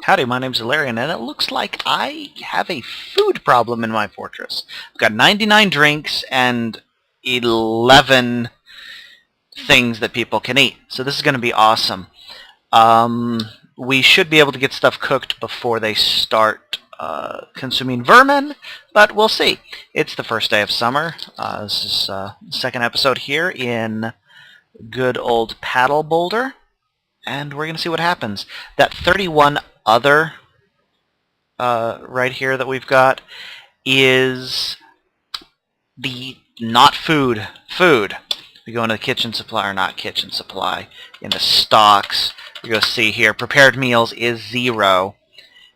Howdy, my name's Ilarion, and it looks like I have a food problem in my fortress. I've got 99 drinks and 11 things that people can eat, so this is going to be awesome. We should be able to get stuff cooked before they start consuming vermin, but we'll see. It's the first day of summer. This is the second episode here in good old Paddleboulder, and we're going to see what happens. That 31 other right here that we've got is the not food. We go into the kitchen supply, or not kitchen supply, into stocks. We go see here, prepared meals is 0.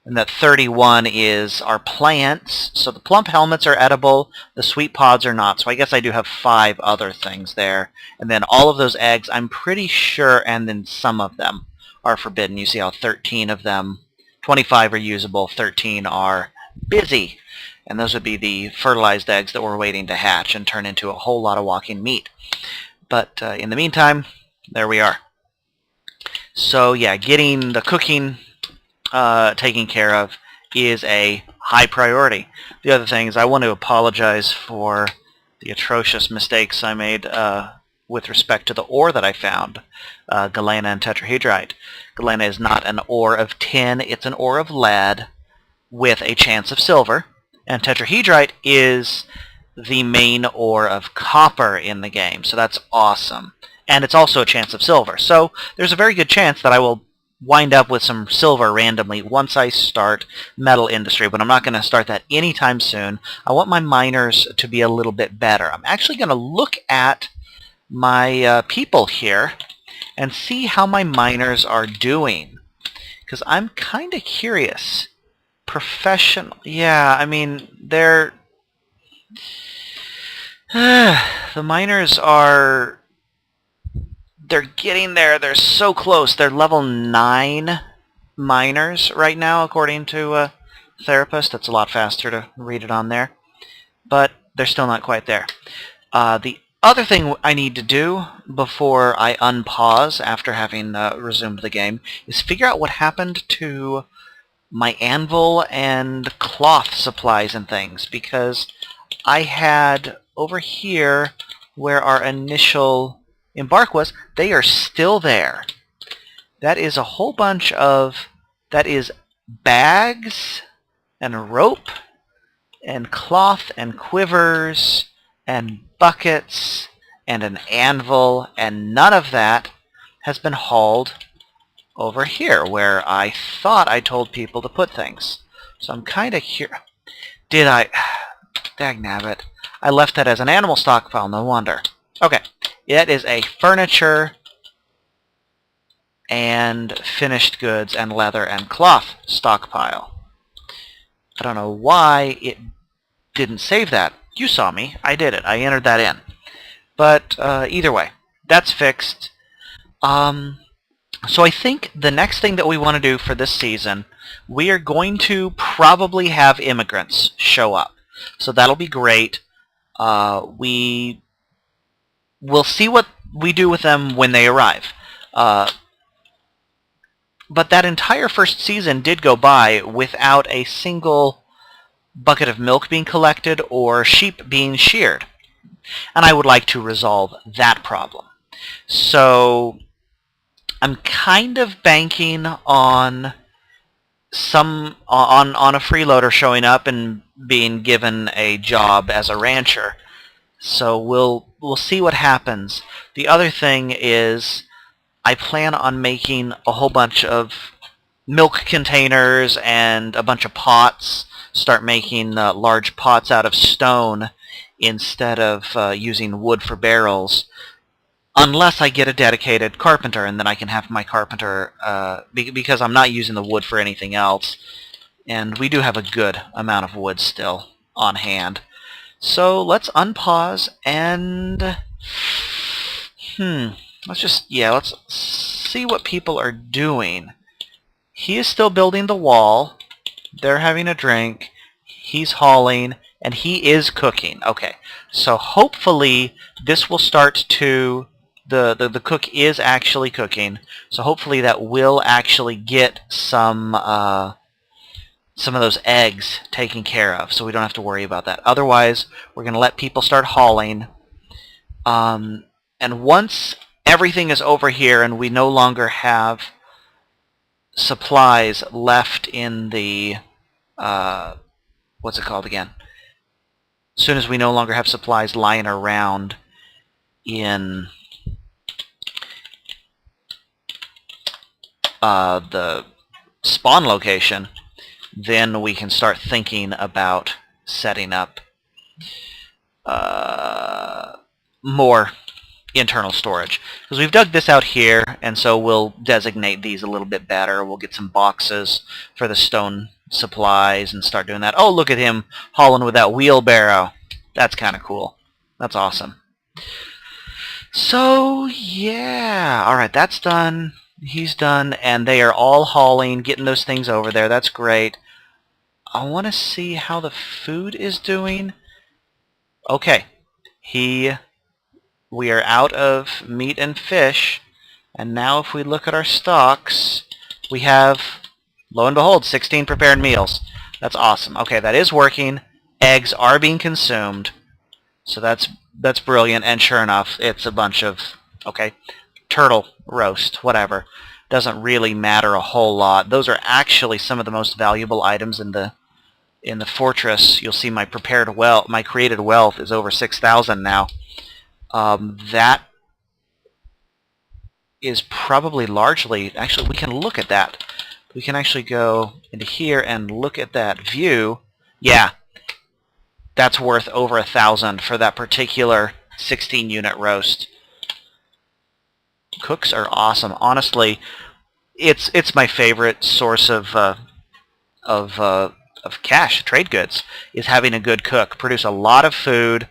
And that 31 is our plants. So the plump helmets are edible, the sweet pods are not. So I guess I do have 5 other things there. And then all of those eggs, I'm pretty sure, and then some of them are forbidden. You see how 13 of them, 25 are usable, 13 are busy. And those would be the fertilized eggs that we're waiting to hatch and turn into a whole lot of walking meat. But in the meantime, there we are. So yeah, getting the cooking taken care of is a high priority. The other thing is I want to apologize for the atrocious mistakes I made with respect to the ore that I found, galena and tetrahedrite. Galena is not an ore of tin, it's an ore of lead with a chance of silver. And tetrahedrite is the main ore of copper in the game, so that's awesome. And it's also a chance of silver. So there's a very good chance that I will wind up with some silver randomly once I start metal industry, but I'm not going to start that anytime soon. I want my miners to be a little bit better. I'm actually going to look at my people here and see how my miners are doing, because I'm kind of curious. Professional, yeah, I mean, they're the miners are, they're getting there. They're so close. They're level 9 miners right now, according to a therapist. That's a lot faster to read it on there. But they're still not quite there. The other thing I need to do before I unpause after having resumed the game is figure out what happened to my anvil and cloth supplies and things, because I had over here where our initial embark was, they are still there. That is a whole bunch of, that is bags and rope and cloth and quivers and buckets and an anvil, and none of that has been hauled over here where I thought I told people to put things. So I'm kind of here. Did I? Dagnabbit. I left that as an animal stockpile, no wonder. Okay. It is a furniture and finished goods and leather and cloth stockpile. I don't know why it didn't save that. You saw me. I did it. I entered that in. But either way, that's fixed. So I think the next thing that we want to do for this season, we are going to probably have immigrants show up. So that'll be great. We will see what we do with them when they arrive. But that entire first season did go by without a single bucket of milk being collected or sheep being sheared. And I would like to resolve that problem. So I'm kind of banking on on a freeloader showing up and being given a job as a rancher. So we'll see what happens. The other thing is I plan on making a whole bunch of milk containers and a bunch of pots. Start making large pots out of stone instead of using wood for barrels. Unless I get a dedicated carpenter, and then I can have my carpenter, because I'm not using the wood for anything else. And we do have a good amount of wood still on hand. So let's unpause and let's see what people are doing. He is still building the wall. They're having a drink. He's hauling, and he is cooking. Okay, so hopefully this will start to The cook is actually cooking, so hopefully that will actually get some of those eggs taken care of, so we don't have to worry about that. Otherwise, we're going to let people start hauling. And once everything is over here and we no longer have supplies left in the what's it called again? As soon as we no longer have supplies lying around in the spawn location, then we can start thinking about setting up more internal storage. Because we've dug this out here, and so we'll designate these a little bit better. We'll get some boxes for the stone supplies and start doing that. Oh, look at him hauling with that wheelbarrow. That's kind of cool. That's awesome. So, yeah. Alright, that's done. He's done, and they are all hauling, getting those things over there. That's great. I want to see how the food is doing. Okay. We are out of meat and fish, and now if we look at our stocks, we have, lo and behold, 16 prepared meals. That's awesome. Okay, that is working. Eggs are being consumed, so that's brilliant, and sure enough, it's a bunch of, okay, turtle roast, whatever. Doesn't really matter a whole lot. Those are actually some of the most valuable items in the fortress. You'll see my created wealth is over 6,000 now. That is probably largely, actually we can look at that. We can actually go into here and look at that view. Yeah, that's worth over 1,000 for that particular 16 unit roast. Cooks are awesome. Honestly, it's my favorite source of cash, trade goods, is having a good cook. Produce a lot of food,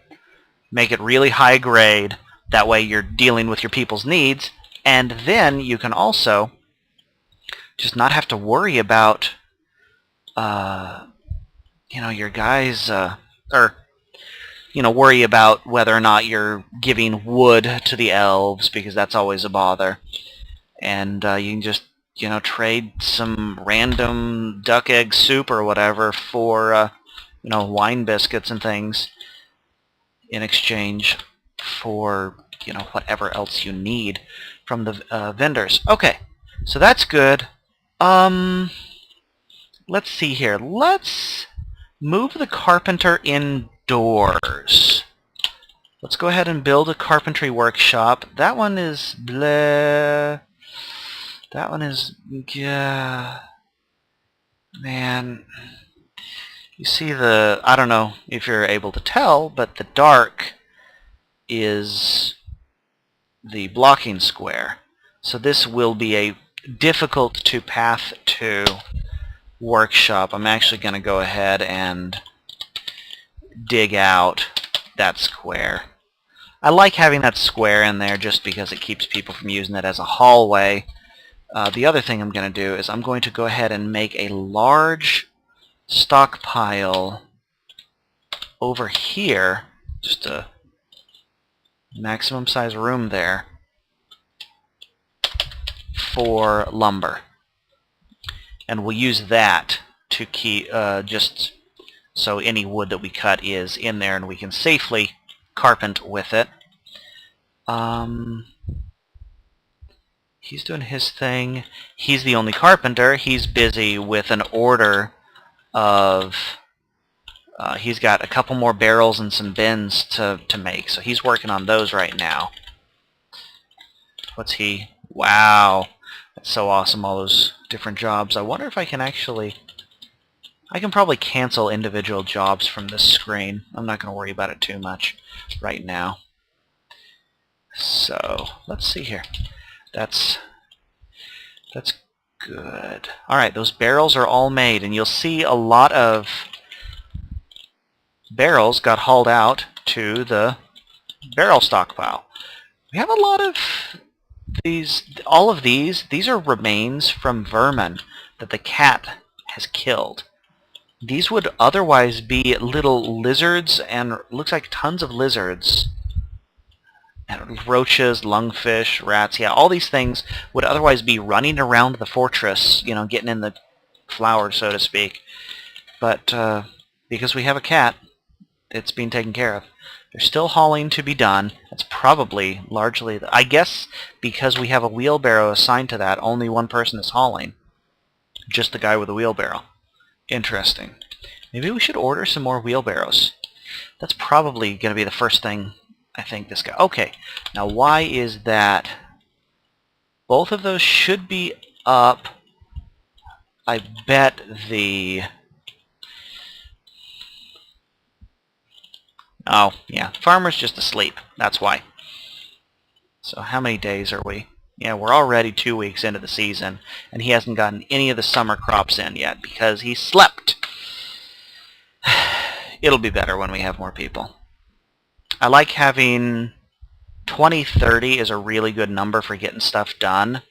make it really high grade. That way you're dealing with your people's needs, and then you can also just not have to worry about your guys worry about whether or not you're giving wood to the elves, because that's always a bother. And you can just trade some random duck egg soup or whatever for wine biscuits and things in exchange for whatever else you need from the vendors. Okay, so that's good. Let's see here. Let's move the carpenter indoors. Let's go ahead and build a carpentry workshop. That one is bleh. That one is, yeah, man. You see I don't know if you're able to tell, but the dark is the blocking square. So this will be a difficult to path to workshop. I'm actually going to go ahead and dig out that square. I like having that square in there just because it keeps people from using it as a hallway. The other thing I'm going to do is I'm going to go ahead and make a large stockpile over here, just a maximum size room there, for lumber. And we'll use that to keep, just so any wood that we cut is in there and we can safely carpent with it. He's doing his thing. He's the only carpenter. He's busy with an order of... he's got a couple more barrels and some bins to make, so he's working on those right now. What's he... Wow. That's so awesome, all those different jobs. I wonder if I can actually... I can probably cancel individual jobs from this screen. I'm not going to worry about it too much right now. So, let's see here. That's good. Alright, those barrels are all made, and you'll see a lot of barrels got hauled out to the barrel stockpile. We have a lot of these, all of these are remains from vermin that the cat has killed. These would otherwise be little lizards, and looks like tons of lizards And roaches, lungfish, rats, yeah, all these things would otherwise be running around the fortress, you know, getting in the flour, so to speak. But because we have a cat, it's being taken care of. There's still hauling to be done. That's probably largely, I guess, because we have a wheelbarrow assigned to that, only one person is hauling. Just the guy with the wheelbarrow. Interesting. Maybe we should order some more wheelbarrows. That's probably going to be the first thing I think this guy... Okay, now why is that? Both of those should be up. I bet the... Oh, yeah, farmer's just asleep. That's why. So how many days are we? Yeah, we're already 2 weeks into the season, and he hasn't gotten any of the summer crops in yet because he slept. It'll be better when we have more people. I like having 20-30 is a really good number for getting stuff done,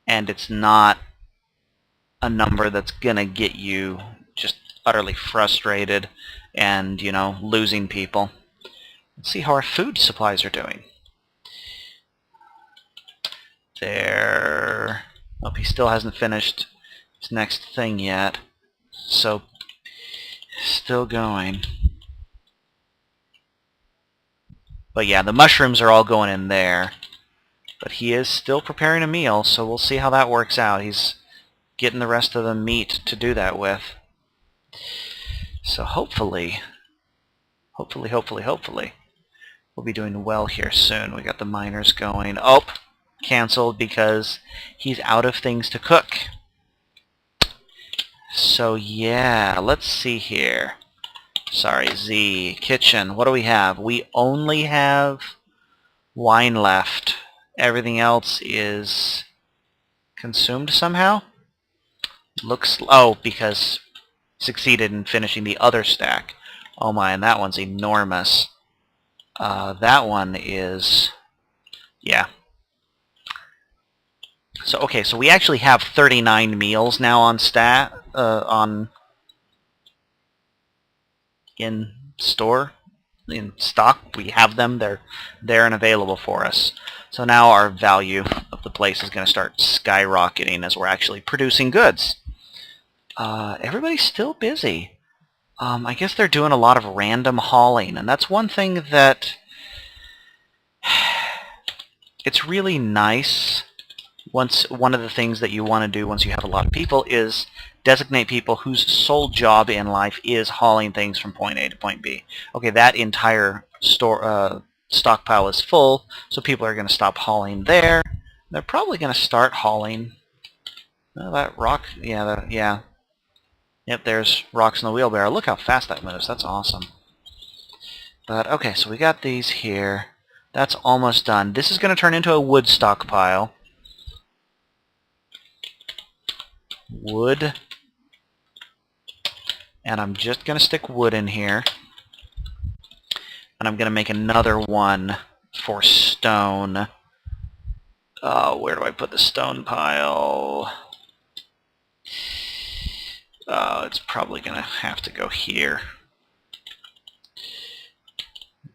and it's not a number that's going to get you just utterly frustrated and, you know, losing people. Let's see how our food supplies are doing. There. Oh, he still hasn't finished his next thing yet. So, still going. But yeah, the mushrooms are all going in there. But he is still preparing a meal, so we'll see how that works out. He's getting the rest of the meat to do that with. So hopefully, we'll be doing well here soon. We got the miners going. Oh, canceled because he's out of things to cook. So yeah, let's see here. Sorry, Z. Kitchen. What do we have? We only have wine left. Everything else is consumed somehow. Looks... Oh, because succeeded in finishing the other stack. Oh my, and that one's enormous. That one is... Yeah. So, okay, so we actually have 39 meals now on in store, in stock. We have them. They're there and available for us. So now our value of the place is going to start skyrocketing as we're actually producing goods. Everybody's still busy. I guess they're doing a lot of random hauling, and that's one thing that it's really nice. One of the things that you want to do once you have a lot of people is designate people whose sole job in life is hauling things from point A to point B. Okay, that entire stockpile is full, so people are going to stop hauling there. They're probably going to start hauling... that rock... Yeah. Yep, there's rocks in the wheelbarrow. Look how fast that moves. That's awesome. But, okay, so we got these here. That's almost done. This is going to turn into a wood stockpile. Wood. And I'm just going to stick wood in here. And I'm going to make another one for stone. Where do I put the stone pile? It's probably going to have to go here.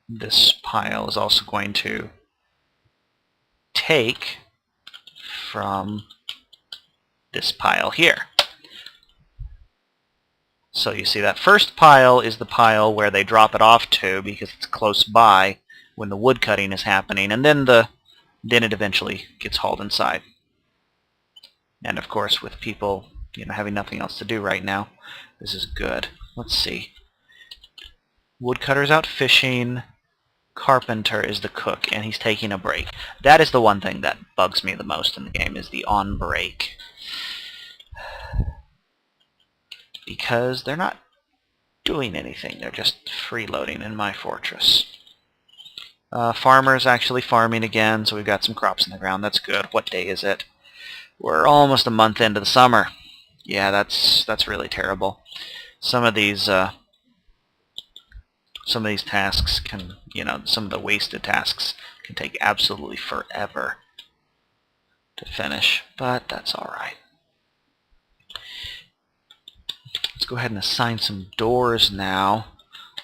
This pile is also going to take from this pile here. So you see that first pile is the pile where they drop it off to because it's close by when the wood cutting is happening, and then it eventually gets hauled inside. And of course, with people, you know, having nothing else to do right now, this is good. Let's see. Woodcutter's out fishing. Carpenter is the cook, and he's taking a break. That is the one thing that bugs me the most in the game, is the on break. Because they're not doing anything. They're just freeloading in my fortress. Farmer's actually farming again, so we've got some crops in the ground. That's good. What day is it? We're almost a month into the summer. Yeah, that's really terrible. Some of these tasks can, you know, some of the wasted tasks can take absolutely forever to finish, but that's all right. Let's go ahead and assign some doors now.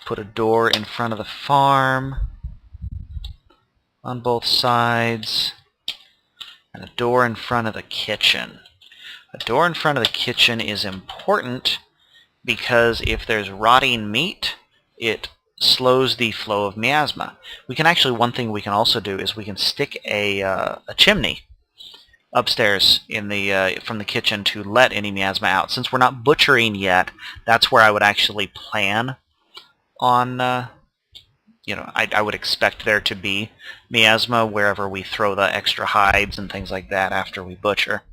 Put a door in front of the farm. on both sides, and a door in front of the kitchen. A door in front of the kitchen is important because if there's rotting meat, it slows the flow of miasma. We can actually, one thing we can also do is we can stick a chimney upstairs in the from the kitchen to let any miasma out. Since we're not butchering yet, that's where I would actually plan on, you know, I would expect there to be miasma wherever we throw the extra hides and things like that after we butcher.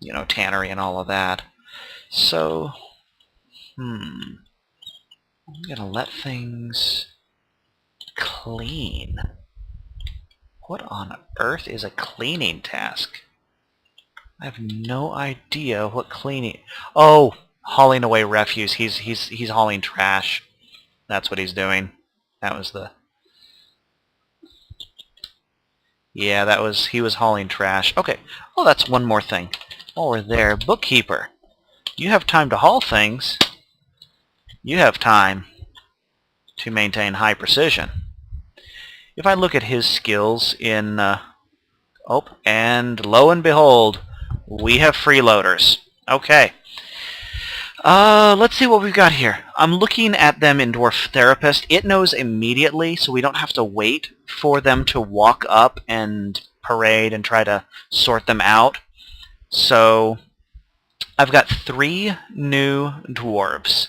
You know, tannery and all of that. So, I'm gonna let things clean. What on earth is a cleaning task? I have no idea what cleaning... Oh, hauling away refuse. He's hauling trash. That's what he's doing. That was the... Yeah, that was... He was hauling trash. Okay. Oh, that's one more thing. While we're there, bookkeeper. You have time to haul things. You have time to maintain high precision. If I look at his skills in... oh, and lo and behold, we have freeloaders. Okay. Let's see what we've got here. I'm looking at them in Dwarf Therapist. It knows immediately, so we don't have to wait for them to walk up and parade and try to sort them out. So I've got 3 new dwarves.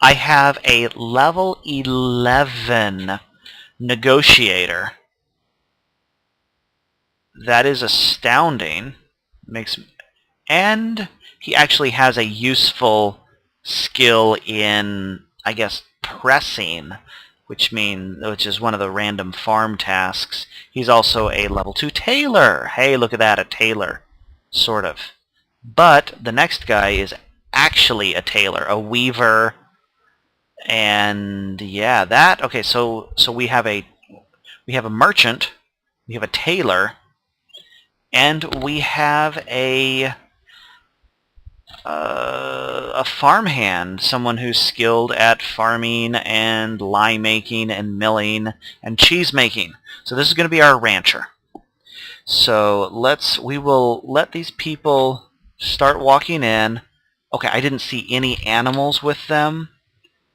I have a level 11 negotiator. That is astounding. And he actually has a useful skill in, I guess, pressing, which is one of the random farm tasks. He's also a level 2 tailor. Hey, look at that, a tailor, sort of. But the next guy is actually a tailor, a weaver, and yeah, that. Okay, so we have a merchant, we have a tailor, and we have a farmhand, someone who's skilled at farming and lye making and milling and cheese making. So this is going to be our rancher. So we will let these people start walking in. Okay, I didn't see any animals with them.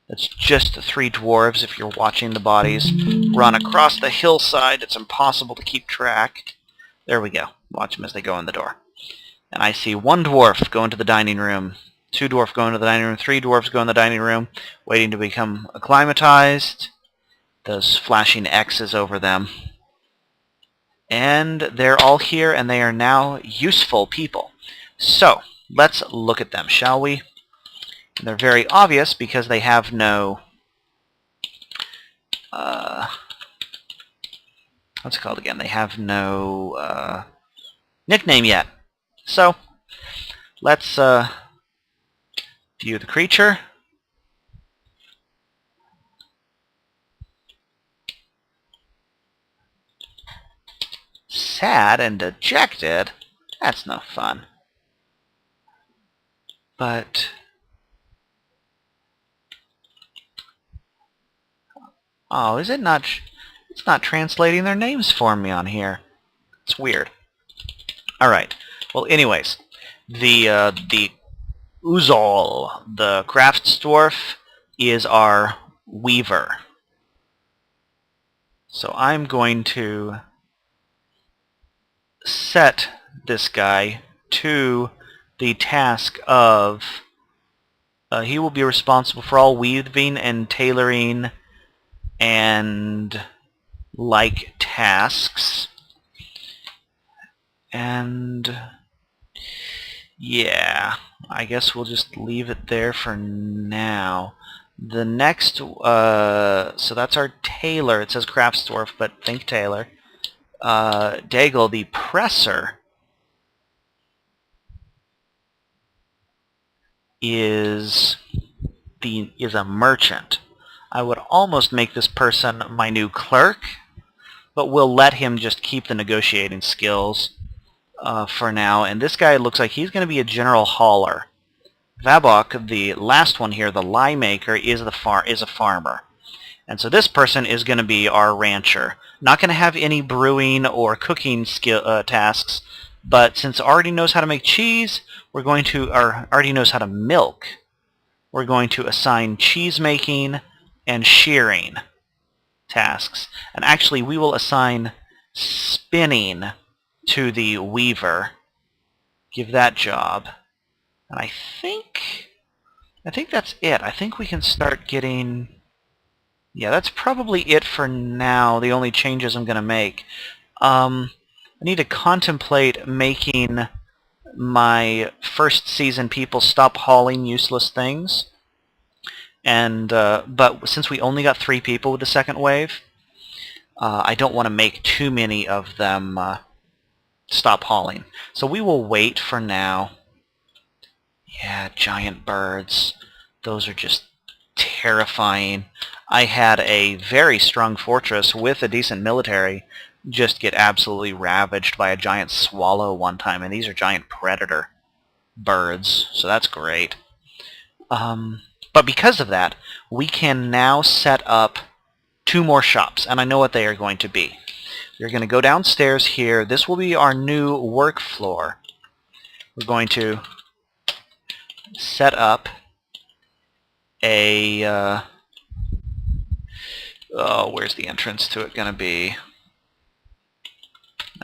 It's just the 3 dwarves. If you're watching the bodies run across the hillside, it's impossible to keep track. There we go. Watch them as they go in the door. And I see 1 dwarf go into the dining room, 2 dwarf go into the dining room, 3 dwarfs go in the dining room, waiting to become acclimatized. Those flashing X's over them. And they're all here, and they are now useful people. So, let's look at them, shall we? And they're very obvious because they have no... what's it called again? They have no nickname yet. So, let's view the creature. Sad and dejected? That's no fun. But... oh, is it not... it's not translating their names for me on here. It's weird. Alright. Well, anyways, the Uzol, the crafts dwarf, is our weaver. So I'm going to set this guy to the task of... he will be responsible for all weaving and tailoring and like tasks. And yeah, I guess we'll just leave it there for now. The next, so that's our tailor. It says crafts dwarf, but think tailor. Daigle, the presser, is a merchant. I would almost make this person my new clerk, but we'll let him just keep the negotiating skills for now. And this guy looks like he's going to be a general hauler. Vabok, the last one here, the lye maker, is a farmer. And so this person is going to be our rancher. Not going to have any brewing or cooking tasks, but since it already knows how to make cheese, we're going to, or already knows how to milk, we're going to assign cheese making and shearing tasks. And actually, we will assign spinning to the weaver. Give that job. And I think that's it. I think we can start getting... Yeah, that's probably it for now, the only changes I'm going to make. I need to contemplate making my first season people stop hauling useless things. And but since we only got 3 people with the second wave, I don't want to make too many of them stop hauling. So we will wait for now. Yeah, giant birds. Those are just terrifying. I had a very strong fortress with a decent military just get absolutely ravaged by a giant swallow one time, and these are giant predator birds, so that's great. But because of that, we can now set up 2 more shops, and I know what they are going to be. You're going to go downstairs here. This will be our new work floor. We're going to set up a... where's the entrance to it going to be?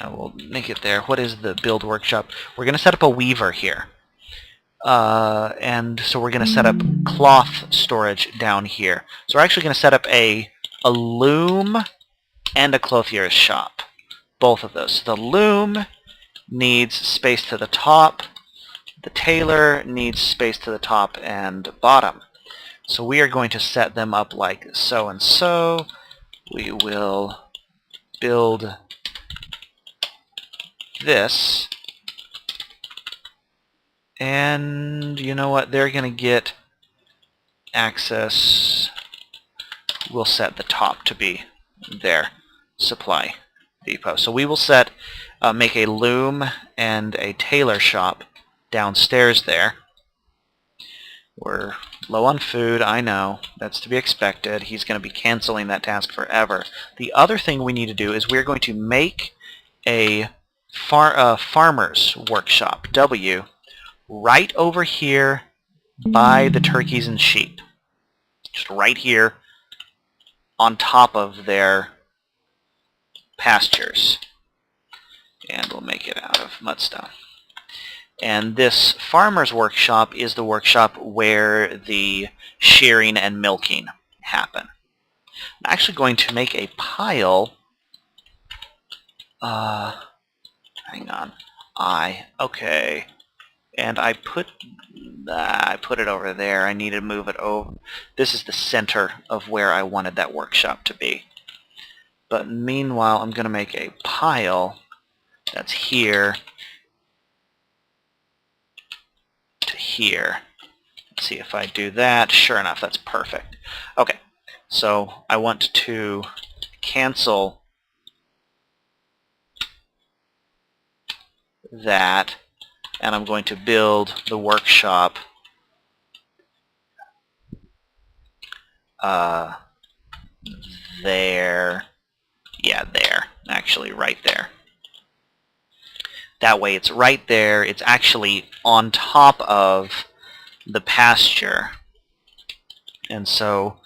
We'll make it there. What is the build workshop? We're going to set up a weaver here. And so we're going to set up cloth storage down here. So we're actually going to set up a loom and a clothier's shop. Both of those. The loom needs space to the top. The tailor needs space to the top and bottom. So we are going to set them up like so and so. We will build this. And you know what? They're going to get access. We'll set the top to be their supply depot. So we will make a loom and a tailor shop downstairs there. We're low on food, I know. That's to be expected. He's going to be canceling that task forever. The other thing we need to do is we're going to make a farmer's workshop, W, right over here by the turkeys and sheep. Just right here on top of their pastures. And we'll make it out of mudstone. And this farmer's workshop is the workshop where the shearing and milking happen. I'm actually going to make a pile. Hang on. Okay. And I put it over there. I need to move it over. This is the center of where I wanted that workshop to be. But meanwhile, I'm going to make a pile that's here to here. Let's see if I do that. Sure enough, that's perfect. Okay, so I want to cancel that, and I'm going to build the workshop there. Yeah, there. Actually, right there. That way it's right there. It's actually on top of the pasture. And so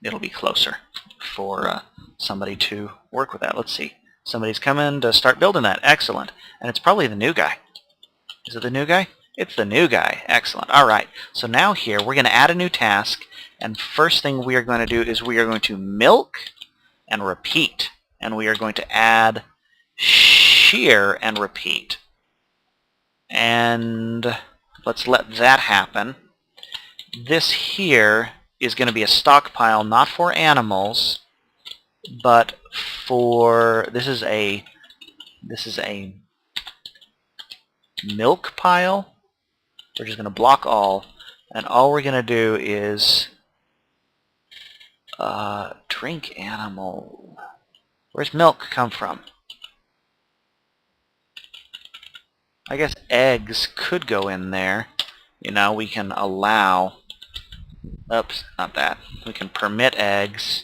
it'll be closer for somebody to work with that. Let's see. Somebody's coming to start building that. Excellent. And it's probably the new guy. Is it the new guy? It's the new guy. Excellent. All right. So now here we're going to add a new task. And first thing we are going to do is we are going to milk and repeat. And we are going to add shear and repeat. And let's let that happen. This here is going to be a stockpile, not for animals, but for this is a milk pile. We're just going to block all, and all we're going to do is drink animal. Where's milk come from? I guess eggs could go in there. You know, we can allow Oops, not that. We can permit eggs.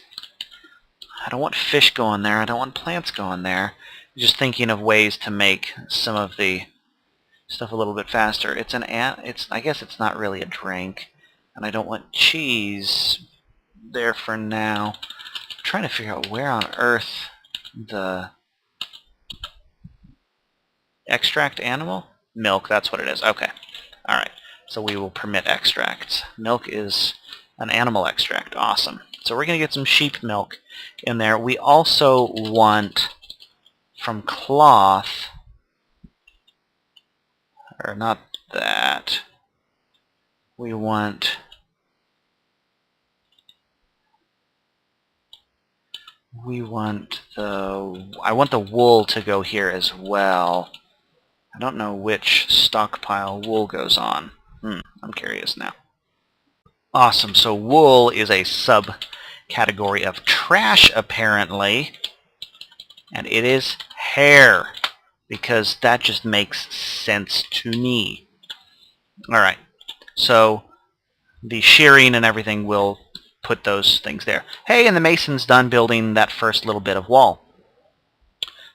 I don't want fish going there. I don't want plants going there. Just thinking of ways to make some of the stuff a little bit faster. I guess it's not really a drink, and I don't want cheese there for now. I'm trying to figure out where on earth the extract animal? Milk, that's what it is. Okay. Alright. So we will permit extracts. Milk is an animal extract. Awesome. So we're going to get some sheep milk in there. We also want from cloth, or not that, we want I want the wool to go here as well. I don't know which stockpile wool goes on. I'm curious now. Awesome, so wool is a subcategory of trash apparently, and it is hair, because that just makes sense to me. Alright, so the shearing and everything will put those things there. Hey, and the mason's done building that first little bit of wall.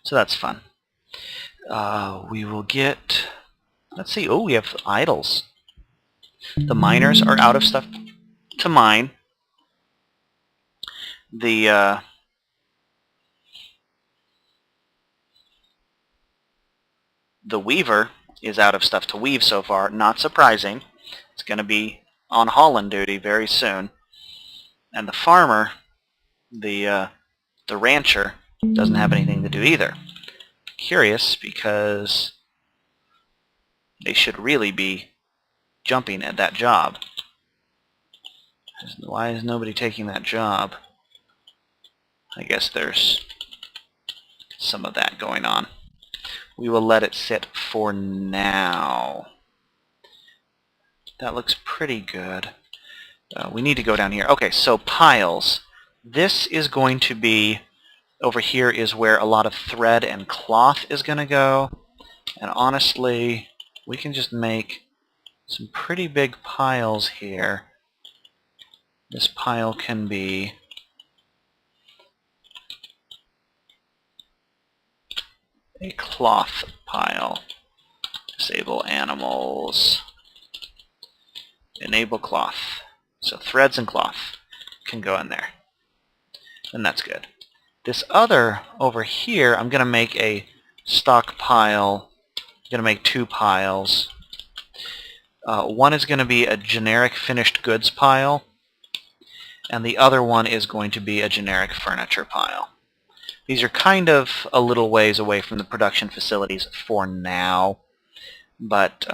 So that's fun. We will get... Let's see. Oh, we have idols. The miners are out of stuff to mine. The weaver is out of stuff to weave so far. Not surprising. It's going to be on hauling duty very soon. And the farmer, the rancher, doesn't have anything to do either. Curious, because they should really be jumping at that job. Why is nobody taking that job? I guess there's some of that going on. We will let it sit for now. That looks pretty good. We need to go down here. Okay, so piles. This is going to be, over here is where a lot of thread and cloth is going to go. And honestly, we can just make some pretty big piles here. This pile can be a cloth pile. Disable animals. Enable cloth. So threads and cloth can go in there. And that's good. This other over here, I'm going to make a stockpile. I'm going to make two piles. One is going to be a generic finished goods pile, and the other one is going to be a generic furniture pile. These are kind of a little ways away from the production facilities for now, but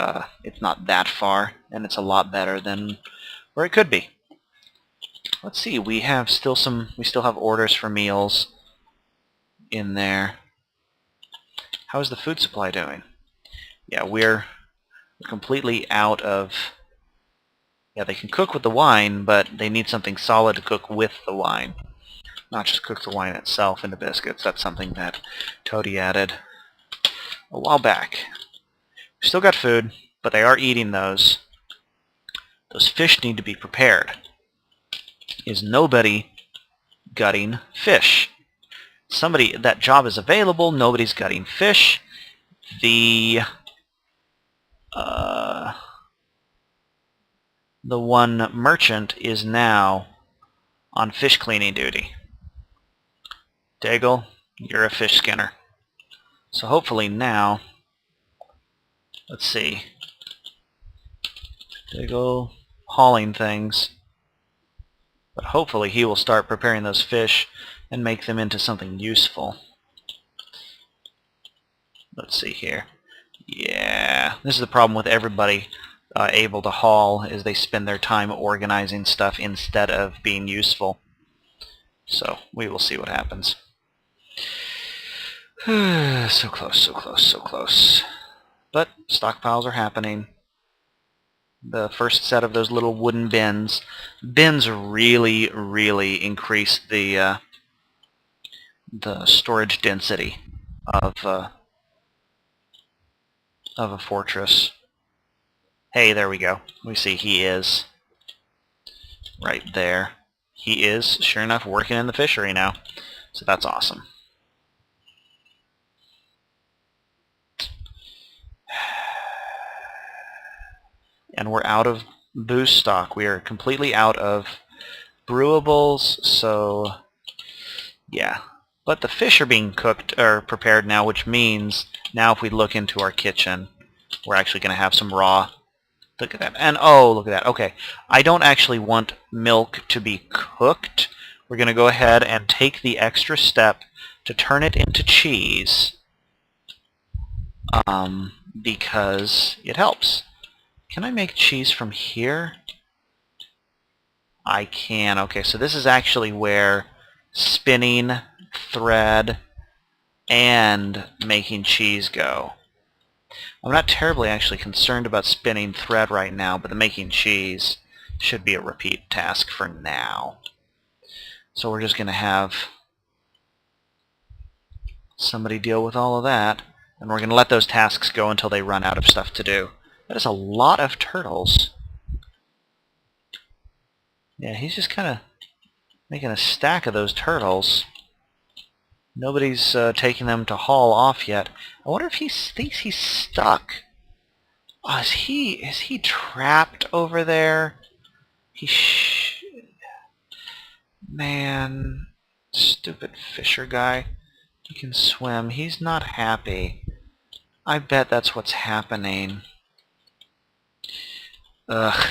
it's not that far, and it's a lot better than where it could be. Let's see, we still have orders for meals in there. How is the food supply doing? Yeah, we're completely out of... Yeah, they can cook with the wine, but they need something solid to cook with the wine. Not just cook the wine itself into biscuits. That's something that Toady added a while back. We still got food, but they are eating those. Those fish need to be prepared. Is nobody gutting fish? That job is available, nobody's gutting fish. The one merchant is now on fish cleaning duty. Daigle, you're a fish skinner. So hopefully now, let's see, Daigle hauling things, but hopefully he will start preparing those fish and make them into something useful. Let's see here. Yeah, this is the problem with everybody able to haul, is they spend their time organizing stuff instead of being useful. So we will see what happens. So close, so close, so close. But stockpiles are happening. The first set of those little wooden bins. Bins really, really increase the storage density of a fortress. Hey, there we go. We see he is right there. He is, sure enough, working in the fishery now. So that's awesome. And we're out of booze stock. We are completely out of brewables, so yeah. But the fish are being cooked or prepared now, which means now if we look into our kitchen, we're actually going to have some raw. Look at that. And oh, look at that. Okay. I don't actually want milk to be cooked. We're going to go ahead and take the extra step to turn it into cheese because it helps. Can I make cheese from here? I can. Okay, so this is actually where spinning, thread, and making cheese go. I'm not terribly actually concerned about spinning thread right now, but the making cheese should be a repeat task for now. So we're just going to have somebody deal with all of that, and we're going to let those tasks go until they run out of stuff to do. That is a lot of turtles. Yeah, he's just kind of making a stack of those turtles. Nobody's taking them to haul off yet. I wonder if he thinks he's stuck. Oh, is he trapped over there? Man, stupid fisher guy. He can swim. He's not happy. I bet that's what's happening. Ugh.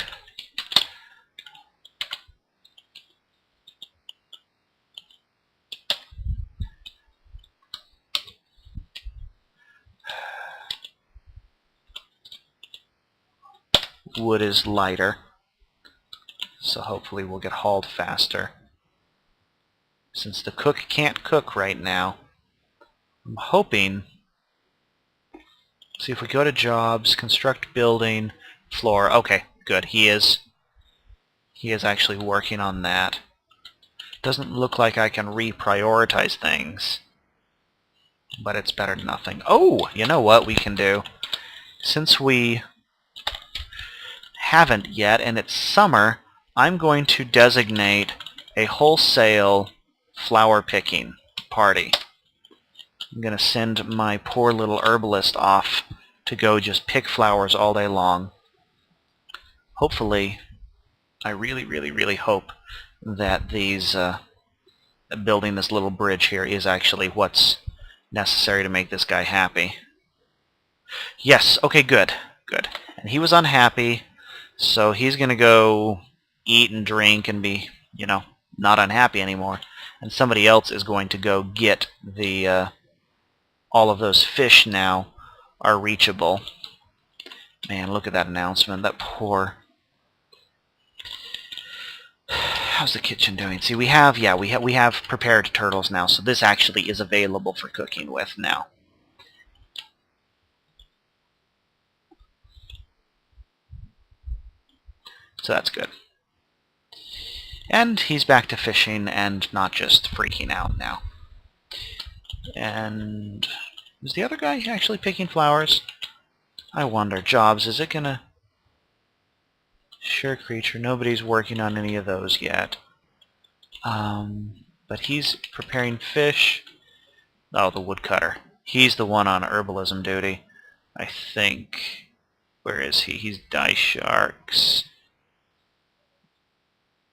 Wood is lighter, so hopefully we'll get hauled faster. Since the cook can't cook right now, I'm hoping... See if we go to jobs, construct building, floor. Okay, good. He is actually working on that. Doesn't look like I can reprioritize things, but it's better than nothing. Oh, you know what we can do? Since we haven't yet, and it's summer, I'm going to designate a wholesale flower picking party. I'm going to send my poor little herbalist off to go just pick flowers all day long. Hopefully, I really, really, really hope that these building this little bridge here is actually what's necessary to make this guy happy. Yes, okay, good, good. And he was unhappy, so he's going to go eat and drink and be, you know, not unhappy anymore. And somebody else is going to go get the all of those fish now are reachable. Man, look at that announcement. That poor... How's the kitchen doing? See, we have prepared turtles now, so this actually is available for cooking with now. So that's good. And he's back to fishing and not just freaking out now. And is the other guy actually picking flowers? I wonder. Jobs, is it gonna... Sure creature, nobody's working on any of those yet. But he's preparing fish. Oh, the woodcutter. He's the one on herbalism duty, I think. Where is he? He's dice sharks.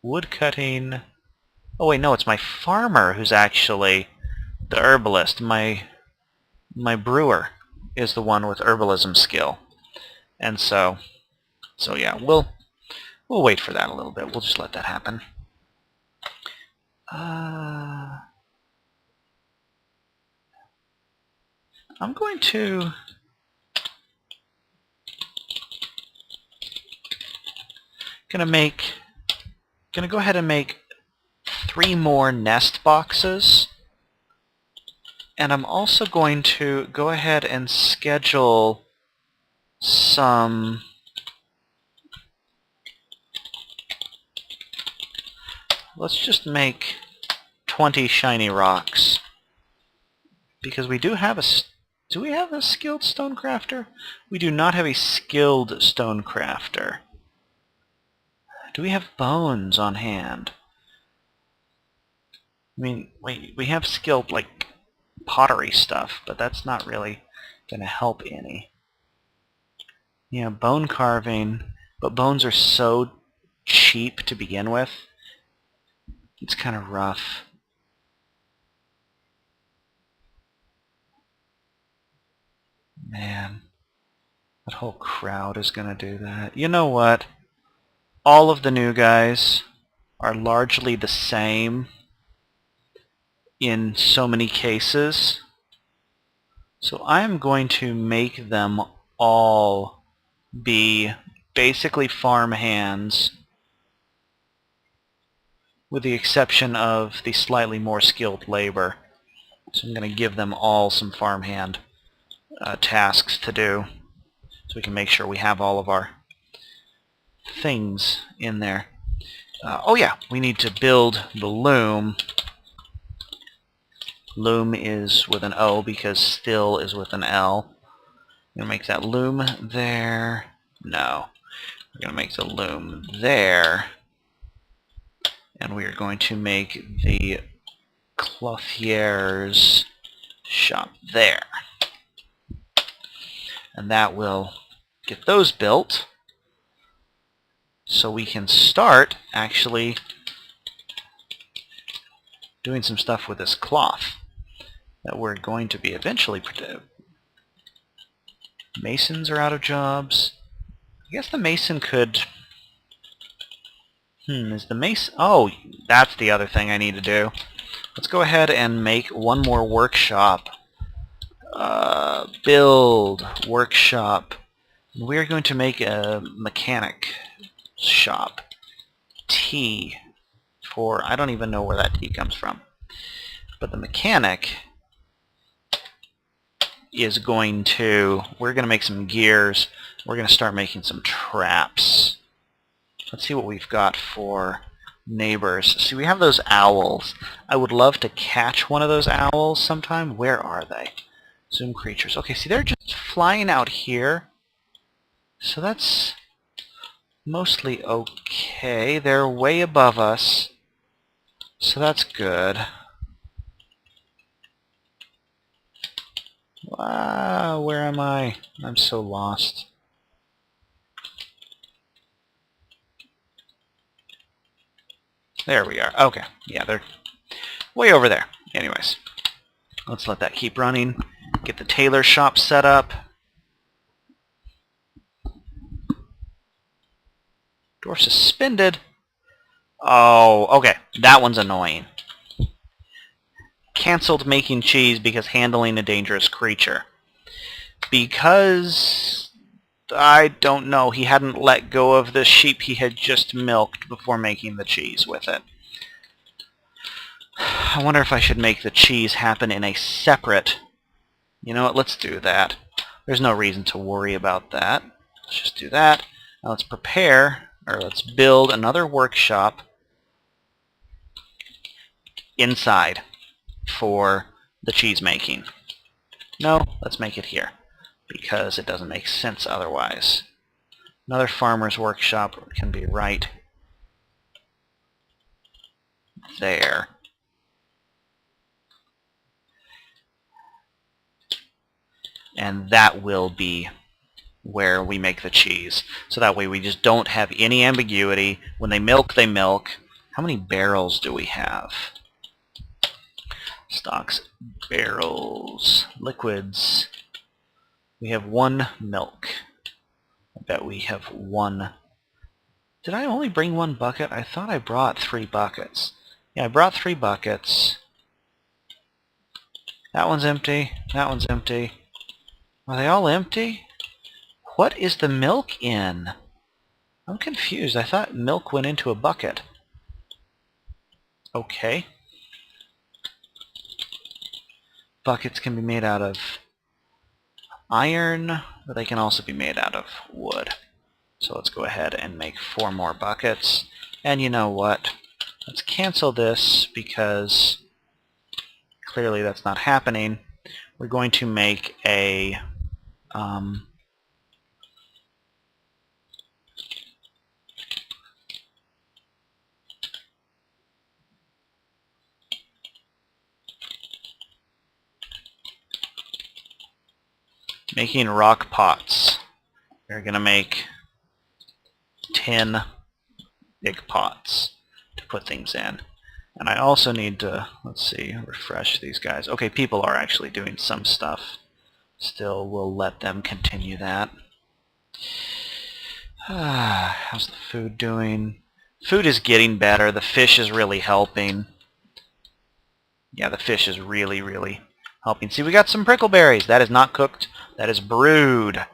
Woodcutting. Oh wait, no, it's my farmer who's actually the herbalist. My brewer is the one with herbalism skill. And so yeah, we'll wait for that a little bit. We'll just let that happen. I'm going to go ahead and make 3 more nest boxes. And I'm also going to go ahead and schedule some... Let's just make 20 shiny rocks. Because we do have a... Do we have a skilled stonecrafter? We do not have a skilled stonecrafter. Do we have bones on hand? I mean, wait, we have skilled, like, pottery stuff, but that's not really going to help any. Yeah, bone carving, but bones are so cheap to begin with. It's kind of rough. Man, that whole crowd is going to do that. You know what? All of the new guys are largely the same in so many cases. So I'm going to make them all be basically farm hands, with the exception of the slightly more skilled labor. So I'm going to give them all some farmhand tasks to do, so we can make sure we have all of our things in there. Oh yeah, we need to build the loom. Loom is with an O because still is with an L. I'm going to make that loom there. No. We're going to make the loom there. And we are going to make the clothier's shop there. And that will get those built, so we can start actually doing some stuff with this cloth that we're going to be eventually. Masons are out of jobs. I guess the mason could... is the mason... Oh, that's the other thing I need to do. Let's go ahead and make one more workshop. Build workshop. We're going to make a mechanic shop. T for... I don't even know where that T comes from. But the mechanic is going to... We're going to make some gears. We're going to start making some traps. Let's see what we've got for neighbors. See, we have those owls. I would love to catch one of those owls sometime. Where are they? Zoom creatures. Okay, see, they're just flying out here. So that's mostly okay. They're way above us. So that's good. Wow, where am I? I'm so lost. There we are. Okay. Yeah, they're way over there. Anyways, let's let that keep running. Get the tailor shop set up. Door suspended. Oh, okay. That one's annoying. Cancelled making cheese because handling a dangerous creature. Because... I don't know. He hadn't let go of the sheep he had just milked before making the cheese with it. I wonder if I should make the cheese happen in a separate... You know what? Let's do that. There's no reason to worry about that. Let's just do that. Now let's prepare, or let's build another workshop inside for the cheese making. No, let's make it here, because it doesn't make sense otherwise. Another farmer's workshop can be right there. And that will be where we make the cheese. So that way we just don't have any ambiguity. When they milk, they milk. How many barrels do we have? Stocks, barrels, liquids. We have one milk. I bet we have one. Did I only bring one bucket? I thought I brought 3 buckets. Yeah, I brought 3 buckets. That one's empty. That one's empty. Are they all empty? What is the milk in? I'm confused. I thought milk went into a bucket. Okay. Buckets can be made out of iron, but they can also be made out of wood. So let's go ahead and make 4 more buckets. And you know what? Let's cancel this because clearly that's not happening. We're going to make a Making rock pots. We're going to make 10 big pots to put things in. And I also need to, let's see, refresh these guys. Okay, people are actually doing some stuff. Still, we'll let them continue that. How's the food doing? Food is getting better. The fish is really helping. Yeah, the fish is really, really helping. See, we got some prickleberries. That is not cooked. That is brewed.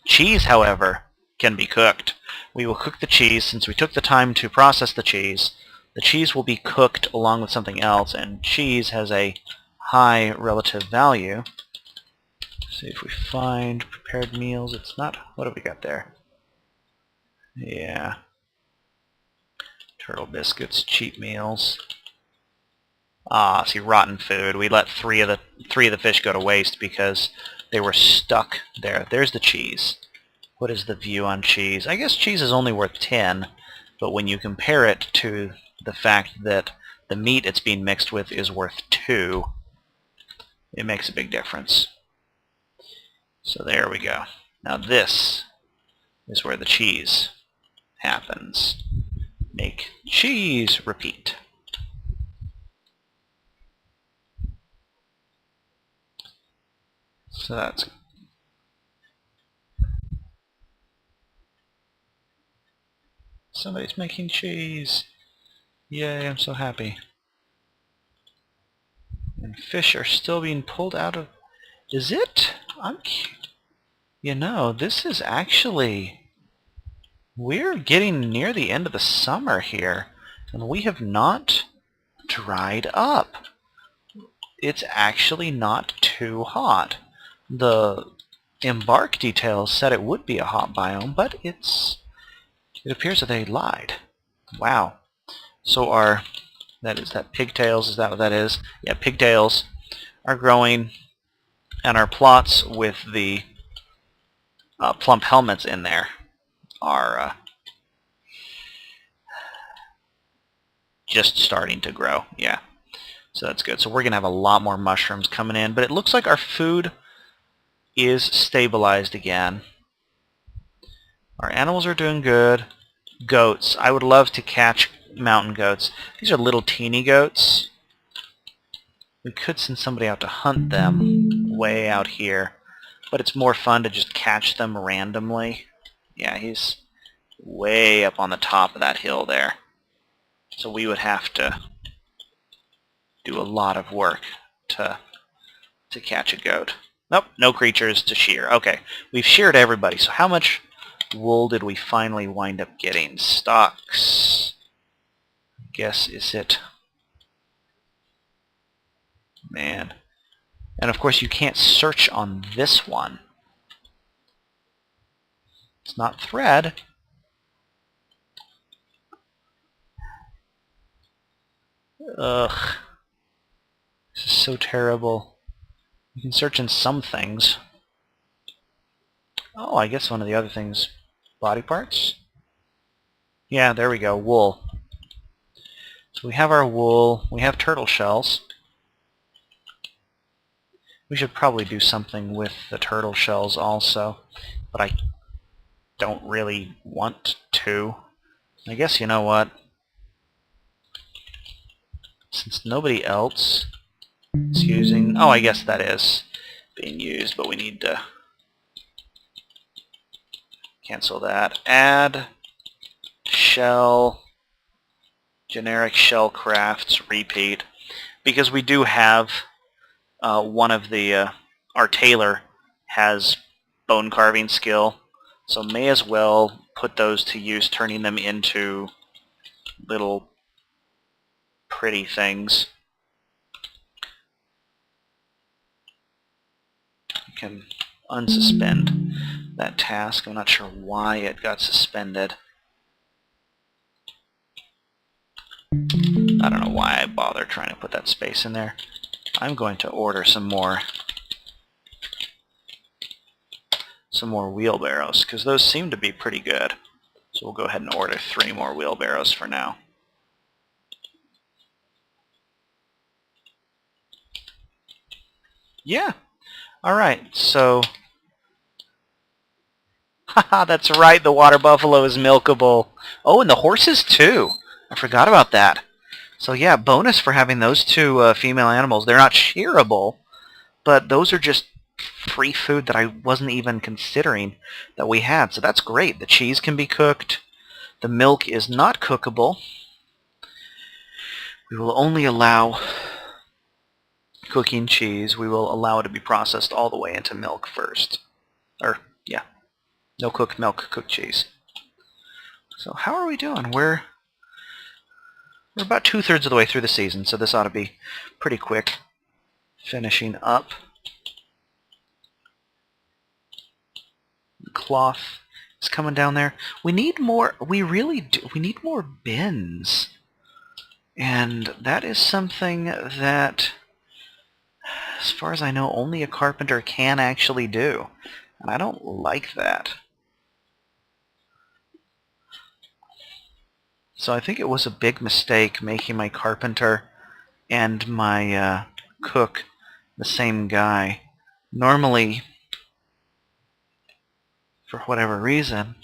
Cheese, however, can be cooked. We will cook the cheese. Since we took the time to process the cheese will be cooked along with something else, and cheese has a high relative value. See if we find prepared meals. It's not... What have we got there? Yeah. Turtle biscuits, cheap meals. Ah, see, rotten food. We let three of the fish go to waste because they were stuck there. There's the cheese. What is the view on cheese? I guess cheese is only worth 10, but when you compare it to the fact that the meat it's being mixed with is worth 2, it makes a big difference. So there we go. Now this is where the cheese happens. Make cheese repeat. So that's... Somebody's making cheese. Yay, I'm so happy. And fish are still being pulled out of... Is it? You know, this is actually... We're getting near the end of the summer here, and we have not dried up. It's actually not too hot. The embark details said it would be a hot biome, but it appears that they lied. Wow. So that pigtails, is that what that is? Yeah, pigtails are growing, and our plots with the plump helmets in there are just starting to grow. Yeah, so that's good. So we're going to have a lot more mushrooms coming in, but it looks like our food is stabilized again. Our animals are doing good. Goats. I would love to catch mountain goats. These are little teeny goats. We could send somebody out to hunt them way out here, but it's more fun to just catch them randomly. Yeah, he's way up on the top of that hill there. So we would have to do a lot of work to catch a goat. Nope, no creatures to shear. Okay, we've sheared everybody. So how much wool did we finally wind up getting? Stocks. Guess is it... Man. And of course you can't search on this one. It's not thread. Ugh. This is so terrible. You can search in some things. Oh, I guess one of the other things... Body parts? Yeah, there we go. Wool. So we have our wool. We have turtle shells. We should probably do something with the turtle shells also, but I don't really want to. I guess you know what? Since nobody else is using... Oh, I guess that is being used, but we need to cancel that. Add shell, generic shell crafts, repeat, because we do have one of the... our tailor has bone carving skill, so may as well put those to use, turning them into little pretty things. You can unsuspend that task. I'm not sure why it got suspended. I don't know why I bother trying to put that space in there. I'm going to order some more wheelbarrows, because those seem to be pretty good. So we'll go ahead and order 3 more wheelbarrows for now. Yeah. Alright, so Haha, that's right, the water buffalo is milkable. Oh, and the horses too. I forgot about that. So yeah, bonus for having those two female animals. They're not shearable, but those are just free food that I wasn't even considering that we had. So that's great. The cheese can be cooked. The milk is not cookable. We will only allow cooking cheese. We will allow it to be processed all the way into milk first. Or, yeah, no cooked milk, cooked cheese. So how are we doing? We're about 2/3 of the way through the season, so this ought to be pretty quick. Finishing up. The cloth is coming down there. We need more, we really do, we need more bins. And that is something that, as far as I know, only a carpenter can actually do. And I don't like that. So I think it was a big mistake making my carpenter and my cook the same guy. Normally, for whatever reason,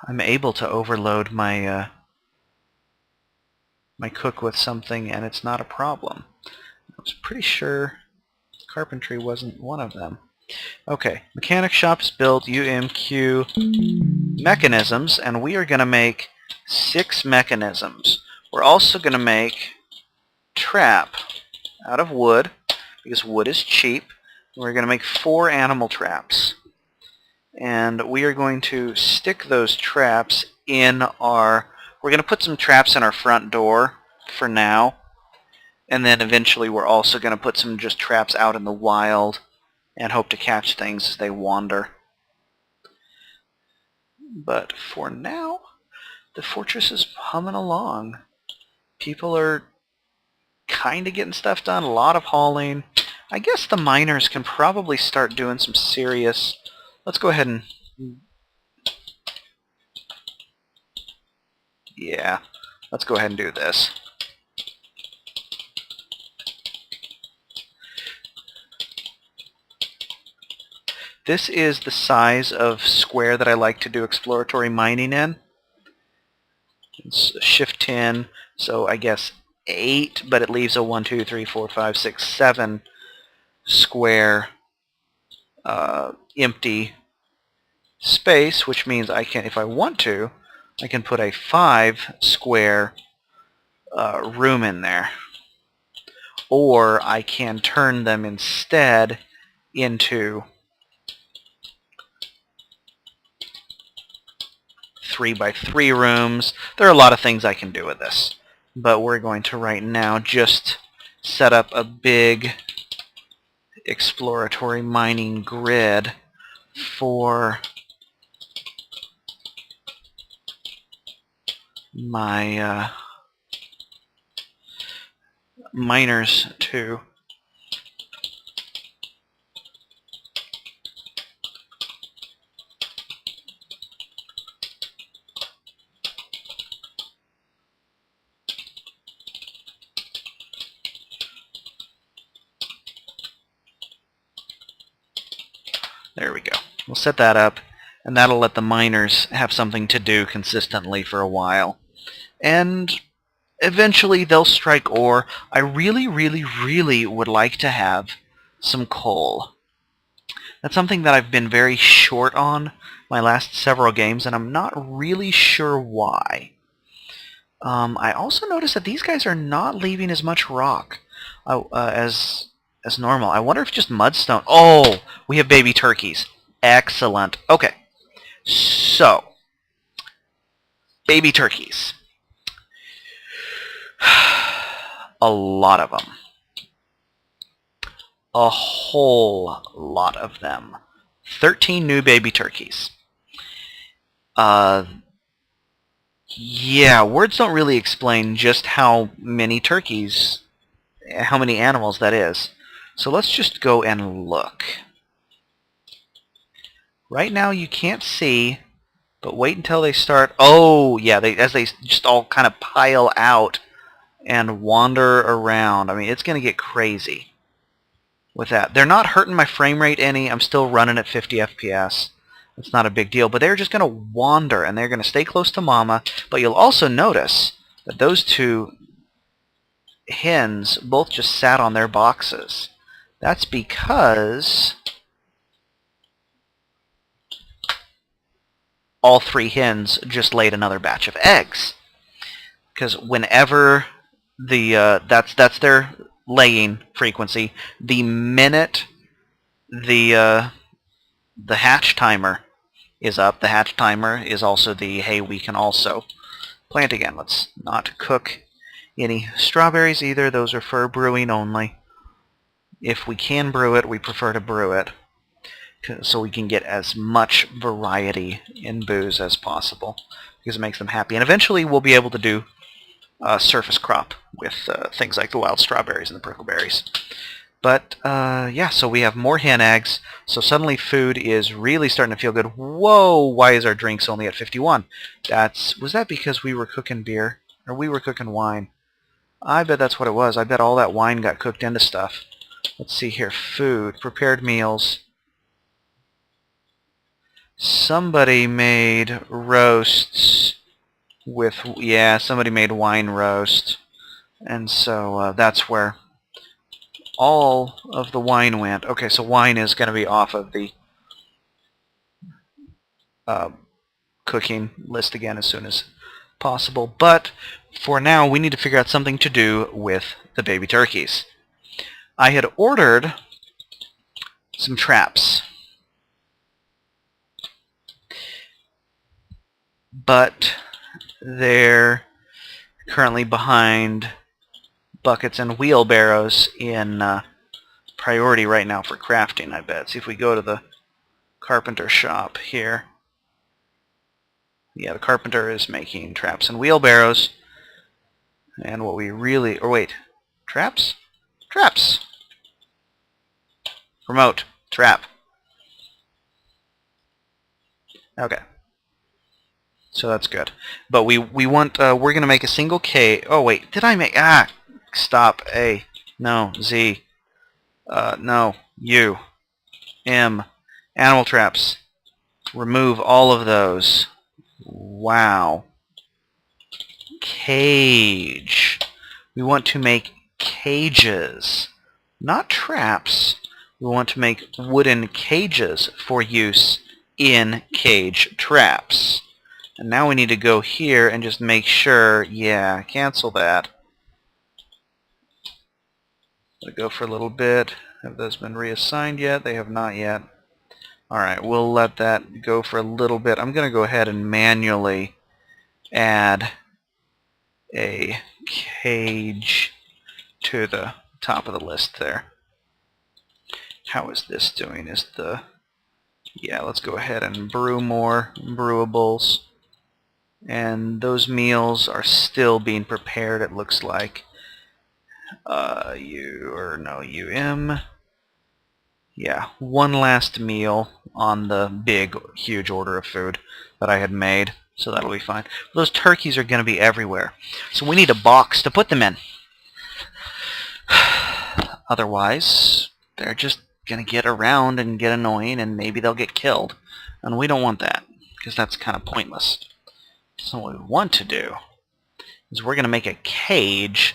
I'm able to overload my my cook with something and it's not a problem. I was pretty sure carpentry wasn't one of them. Okay, mechanic shop is built, UMQ mechanisms, and we are going to make 6 mechanisms. We're also going to make trap out of wood, because wood is cheap. We're going to make 4 animal traps. And we are going to stick those traps in our... We're going to put some traps in our front door for now. And then eventually we're also going to put some just traps out in the wild and hope to catch things as they wander. But for now, the fortress is humming along. People are kind of getting stuff done, a lot of hauling. I guess the miners can probably start doing some serious... Let's go ahead and... Yeah, let's go ahead and do this. This is the size of square that I like to do exploratory mining in. It's shift 10, so I guess 8, but it leaves a 1, 2, 3, 4, 5, 6, 7 square empty space, which means I can, if I want to, I can put a 5 square room in there. Or I can turn them instead into 3x3 rooms. There are a lot of things I can do with this. But we're going to right now just set up a big exploratory mining grid for my miners too. There we go. We'll set that up, and that'll let the miners have something to do consistently for a while. And eventually they'll strike ore. I really, really, really would like to have some coal. That's something that I've been very short on my last several games, and I'm not really sure why. I also noticed that these guys are not leaving as much rock as normal. I wonder if just mudstone... Oh! We have baby turkeys. Excellent. Okay. So, baby turkeys. A lot of them. A whole lot of them. 13 new baby turkeys. Yeah, words don't really explain just how many turkeys, how many animals that is. So let's just go and look. Right now you can't see, but wait until they start... Oh, yeah, as they just all kind of pile out and wander around. I mean, it's going to get crazy with that. They're not hurting my frame rate any. I'm still running at 50 FPS. It's not a big deal, but they're just going to wander, and they're going to stay close to mama. But you'll also notice that those two hens both just sat on their boxes. That's because all three hens just laid another batch of eggs. Because whenever that's their laying frequency, the minute the hatch timer is up, the hatch timer is also the hey, we can also plant again. Let's not cook any strawberries either. Those are for brewing only. If we can brew it, we prefer to brew it so we can get as much variety in booze as possible because it makes them happy. And eventually we'll be able to do surface crop with things like the wild strawberries and the prickleberries. But yeah, so we have more hen eggs. So suddenly food is really starting to feel good. Whoa, why is our drinks only at 51? Was that because we were cooking beer? Or we were cooking wine? I bet that's what it was. I bet all that wine got cooked into stuff. Let's see here. Food. Prepared meals. Somebody made roasts with... Yeah, somebody made wine roast. And so that's where all of the wine went. Okay, so wine is going to be off of the cooking list again as soon as possible. But for now, we need to figure out something to do with the baby turkeys. I had ordered some traps, but they're currently behind buckets and wheelbarrows in priority right now for crafting, I bet. See if we go to the carpenter shop here. Yeah, the carpenter is making traps and wheelbarrows. And what we really... Or wait. Traps? Traps! Remote. Trap. Okay. So that's good. But we want... we're going to make a single K... Oh, wait. Did I make... Ah! Stop. A. No. Z. No. U. M. Animal traps. Remove all of those. Wow. Cage. We want to make cages. Not traps. We want to make wooden cages for use in cage traps. And now we need to go here and just make sure, yeah, cancel that. Let it go for a little bit. Have those been reassigned yet? They have not yet. Alright, we'll let that go for a little bit. I'm going to go ahead and manually add a cage to the top of the list there. How is this doing? Yeah, let's go ahead and brew more brewables. And those meals are still being prepared, it looks like. UM. Yeah, one last meal on the big, huge order of food that I had made, so that'll be fine. Those turkeys are going to be everywhere, so we need a box to put them in. Otherwise, they're just going to get around and get annoying, and maybe they'll get killed. And we don't want that, because that's kind of pointless. So what we want to do is we're going to make a cage,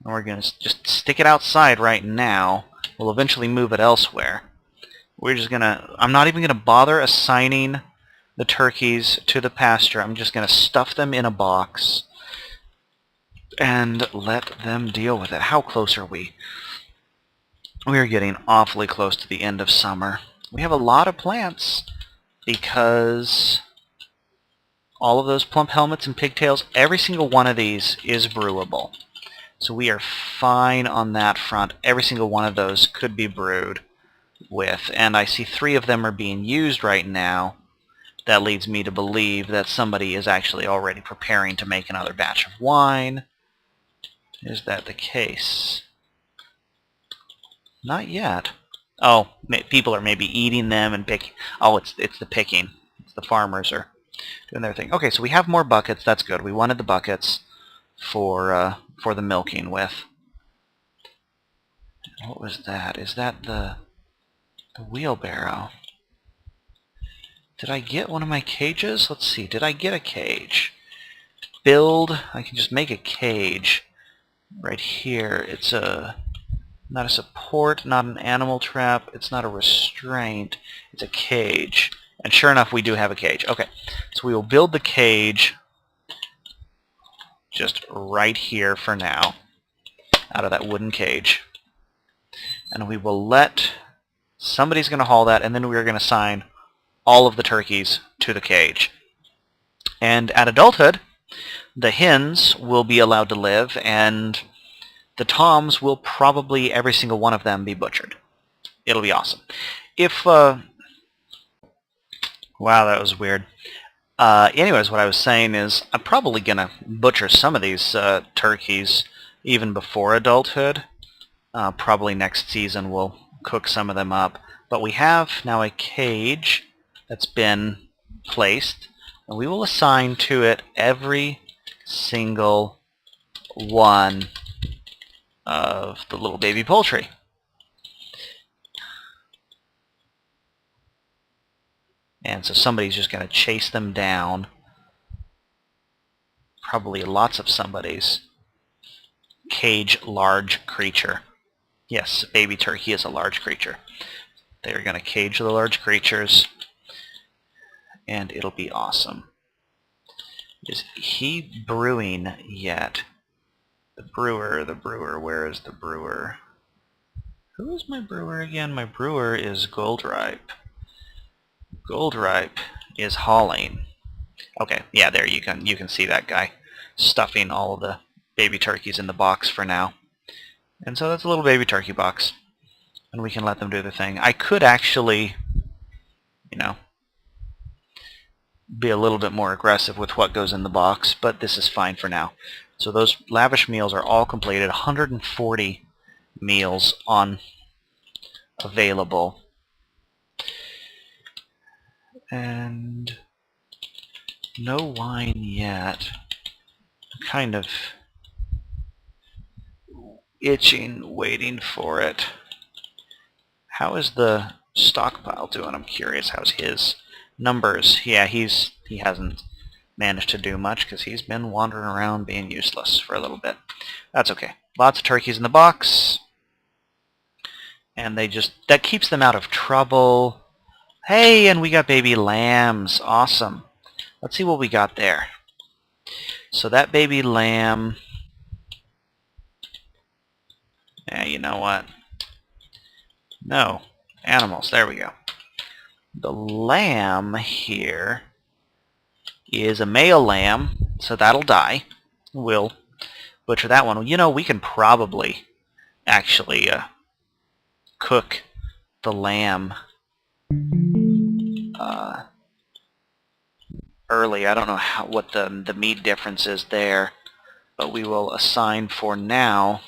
and we're going to just stick it outside right now. We'll eventually move it elsewhere. We're just going to... I'm not even going to bother assigning the turkeys to the pasture. I'm just going to stuff them in a box and let them deal with it. How close are we? We are getting awfully close to the end of summer. We have a lot of plants because all of those plump helmets and pigtails, every single one of these is brewable. So we are fine on that front. Every single one of those could be brewed with, and I see 3 of them are being used right now. That leads me to believe that somebody is actually already preparing to make another batch of wine. Is that the case? Not yet. Oh, people are maybe eating them and picking. Oh, it's the picking. It's the farmers are doing their thing. Okay, so we have more buckets. That's good. We wanted the buckets for the milking with. What was that? Is that the wheelbarrow? Did I get one of my cages? Let's see. Did I get a cage? Build. I can just make a cage right here. It's not a support, not an animal trap. It's not a restraint. It's a cage. And sure enough, we do have a cage. Okay, so we will build the cage just right here for now, out of that wooden cage. And we will let... Somebody's going to haul that, and then we are going to assign all of the turkeys to the cage. And at adulthood, the hens will be allowed to live, and the toms will probably, every single one of them, be butchered. It'll be awesome. If... Wow, that was weird. Anyways, what I was saying is I'm probably going to butcher some of these turkeys even before adulthood. Probably next season we'll cook some of them up. But we have now a cage that's been placed, and we will assign to it every single one of the little baby poultry. And so somebody's just going to chase them down. Probably lots of somebody's. Cage large creature. Yes, baby turkey is a large creature. They're going to cage the large creatures, and it'll be awesome. Is he brewing yet? The brewer, where is the brewer? Who is my brewer again? My brewer is Goldripe. Goldripe is hauling. Okay, yeah, there you can see that guy stuffing all of the baby turkeys in the box for now. And so that's a little baby turkey box. And we can let them do their thing. I could actually, you know, be a little bit more aggressive with what goes in the box, but this is fine for now. So those lavish meals are all completed. 140 meals on available. And no wine yet. I'm kind of itching, waiting for it. How is the stockpile doing? I'm curious. How's his numbers? Yeah, he hasn't managed to do much because he's been wandering around being useless for a little bit. That's okay. Lots of turkeys in the box. And that keeps them out of trouble. Hey, and we got baby lambs. Awesome. Let's see what we got there. So that baby lamb... Yeah, you know what? No. Animals. There we go. The lamb here is a male lamb, so that'll die. We'll butcher that one. You know, we can probably actually cook the lamb early. I don't know what the meat difference is there, but we will assign for now.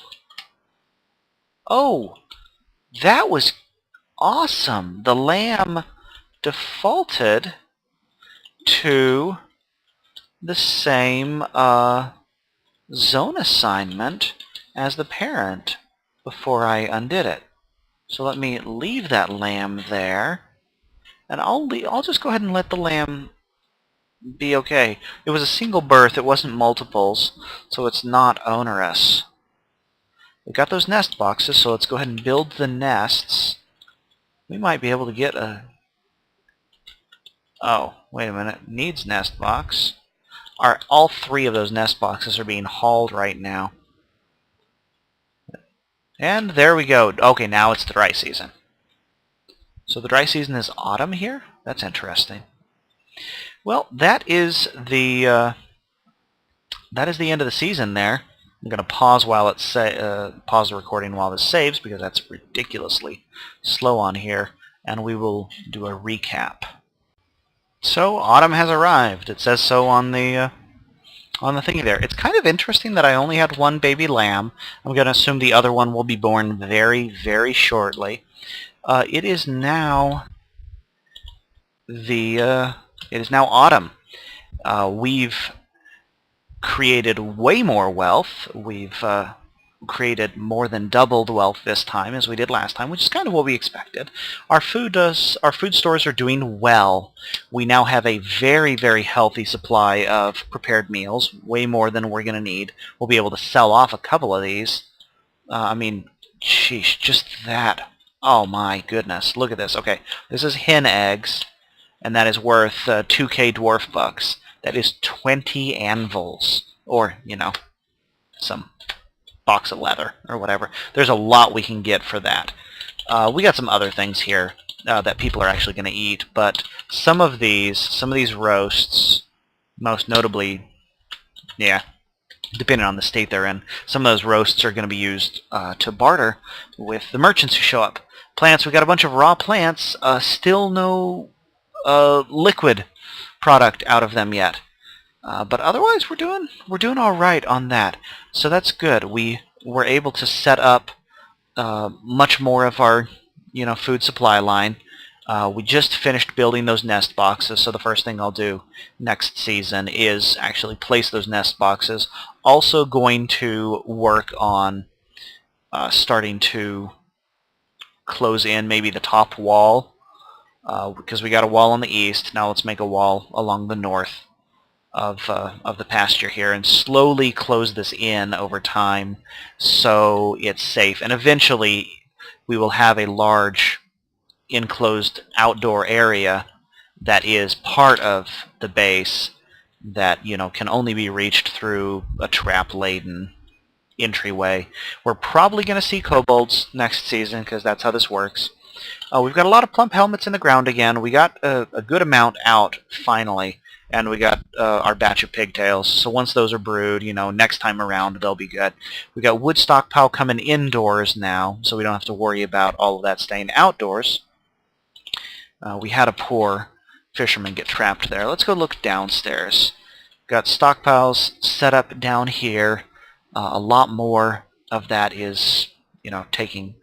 Oh, that was awesome. The lamb defaulted to the same zone assignment as the parent before I undid it. So let me leave that lamb there, and I'll just go ahead and let the lamb be okay. It was a single birth, it wasn't multiples, so it's not onerous. We got those nest boxes, so let's go ahead and build the nests. We might be able to get a... Oh, wait a minute. Needs nest box. All three of those nest boxes are being hauled right now. And there we go. Okay, now it's the dry season. So the dry season is autumn here? That's interesting. Well, that is the end of the season there. I'm going to pause while it pause the recording while this saves because that's ridiculously slow on here, and we will do a recap. So autumn has arrived. It says so on the thingy there. It's kind of interesting that I only had one baby lamb. I'm going to assume the other one will be born very, very shortly. It is now autumn. We've created way more wealth. We've created more than doubled wealth this time as we did last time, which is kind of what we expected. Our food stores are doing well. We now have a very, very healthy supply of prepared meals, way more than we're going to need. We'll be able to sell off a couple of these. I mean, sheesh, just that. Oh my goodness, look at this. Okay, this is hen eggs, and that is worth 2k dwarf bucks. That is 20 anvils, or, you know, some box of leather or whatever. There's a lot we can get for that. We got some other things here that people are actually going to eat, but some of these roasts, most notably, yeah, depending on the state they're in, some of those roasts are going to be used to barter with the merchants who show up. Plants, we got a bunch of raw plants, still no liquid product out of them yet. But otherwise, we're doing all right on that. So that's good. We were able to set up much more of our, food supply line. We just finished building those nest boxes, so the first thing I'll do next season is actually place those nest boxes. Also going to work on starting to close in maybe the top wall, because we got a wall on the east. Now let's make a wall along the north of the pasture here and slowly close this in over time so it's safe. And eventually we will have a large enclosed outdoor area that is part of the base that, can only be reached through a trap-laden entryway. We're probably going to see kobolds next season because that's how this works. We've got a lot of plump helmets in the ground again. We got a good amount out finally. And we got our batch of pigtails. So once those are brewed, next time around they'll be good. We got wood stockpile coming indoors now, so we don't have to worry about all of that staying outdoors. We had a poor fisherman get trapped there. Let's go look downstairs. Got stockpiles set up down here. A lot more of that is, taking,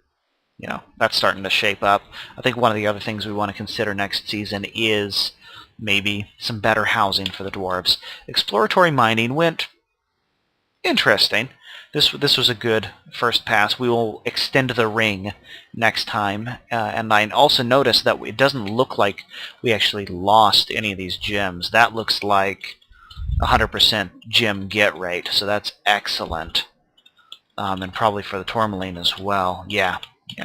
that's starting to shape up. I think one of the other things we want to consider next season is maybe some better housing for the dwarves. Exploratory mining went interesting. This was a good first pass. We will extend the ring next time, and I also noticed that it doesn't look like we actually lost any of these gems. That looks like 100% gem get rate, so that's excellent. And probably for the tourmaline as well. Yeah,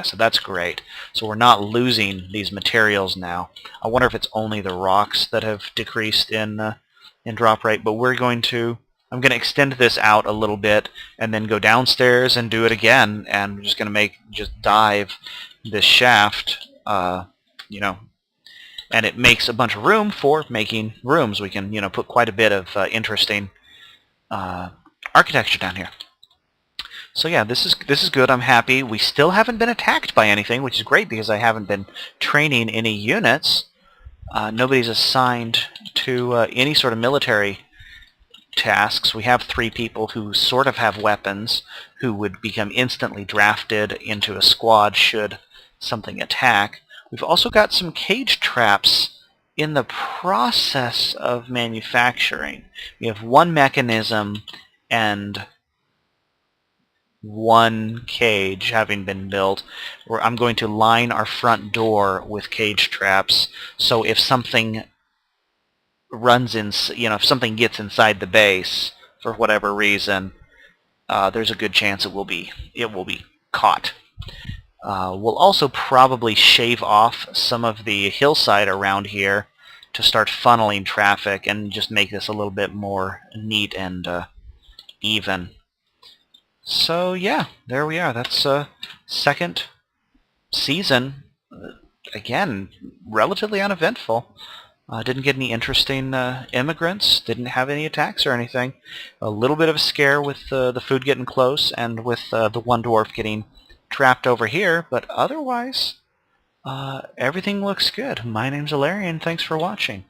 so that's great. So we're not losing these materials now. I wonder if it's only the rocks that have decreased in drop rate, but I'm going to extend this out a little bit and then go downstairs and do it again, and we're just going to dive this shaft, and it makes a bunch of room for making rooms. We can, put quite a bit of interesting architecture down here. So yeah, this is good. I'm happy. We still haven't been attacked by anything, which is great because I haven't been training any units. Nobody's assigned to any sort of military tasks. We have 3 people who sort of have weapons who would become instantly drafted into a squad should something attack. We've also got some cage traps in the process of manufacturing. We have 1 mechanism and 1 cage having been built, where I'm going to line our front door with cage traps, so if something runs in, if something gets inside the base for whatever reason, there's a good chance it will be caught. We'll also probably shave off some of the hillside around here to start funneling traffic and just make this a little bit more neat and even. So yeah, there we are. That's second season. Again, relatively uneventful. Didn't get any interesting immigrants. Didn't have any attacks or anything. A little bit of a scare with the food getting close and with the one dwarf getting trapped over here. But otherwise, everything looks good. My name's Alarian. Thanks for watching.